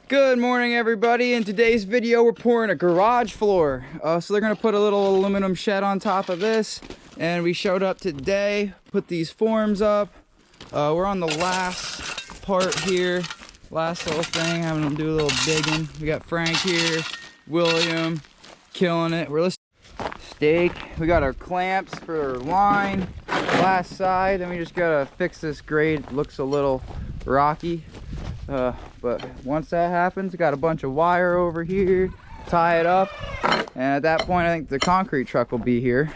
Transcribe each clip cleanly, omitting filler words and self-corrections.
Good morning, everybody. In today's video, we're pouring a garage floor. So they're gonna put a little aluminum shed on top of this, and we showed up today, put these forms up. We're on the last part here, last little thing, having them do a little digging. We got Frank here, William, killing it. We're listening. Stake. We got our clamps for our line, last side, and we just gotta fix this grade. It looks a little rocky. But once that happens, got a bunch of wire over here, tie it up, and at that point I think the concrete truck will be here.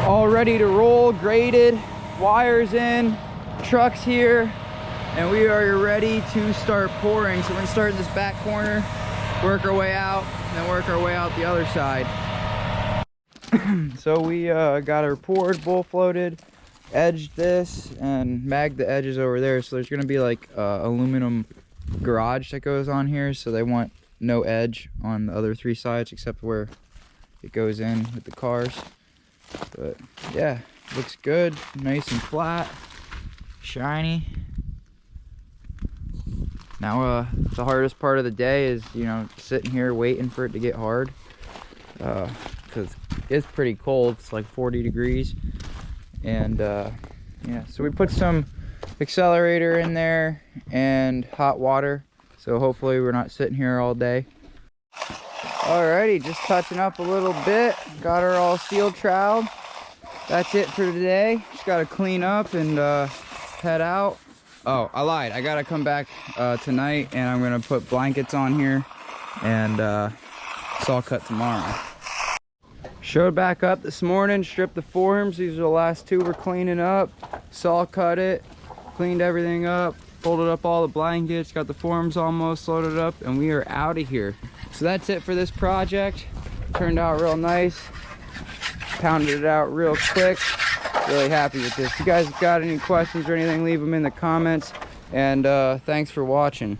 All ready to roll, graded, wires in, trucks here, and we are ready to start pouring. So we're gonna start in this back corner, work our way out, and then work our way out the other side. So we got our poured, bull floated, edged this and magged the edges over there. So there's going to be like aluminum garage that goes on here, so they want no edge on the other three sides except where it goes in with the cars. But yeah, looks good, nice and flat, shiny. Now the hardest part of the day is, you know, sitting here waiting for it to get hard, because it's pretty cold. It's like 40 degrees. And yeah, so we put some accelerator in there and hot water, so hopefully we're not sitting here all day. Alrighty, just touching up a little bit, got her all seal troweled. That's it for today. Just gotta clean up and head out. Oh, I lied, I gotta come back tonight, and I'm gonna put blankets on here and saw cut tomorrow. Showed back up this morning, stripped the forms. These are the last two we're cleaning up. Saw cut it, cleaned everything up, folded up all the blankets, got the forms almost loaded up, and we are out of here. So that's it for this project. Turned out real nice. Pounded it out real quick. Really happy with this. If you guys got any questions or anything, leave them in the comments. And thanks for watching.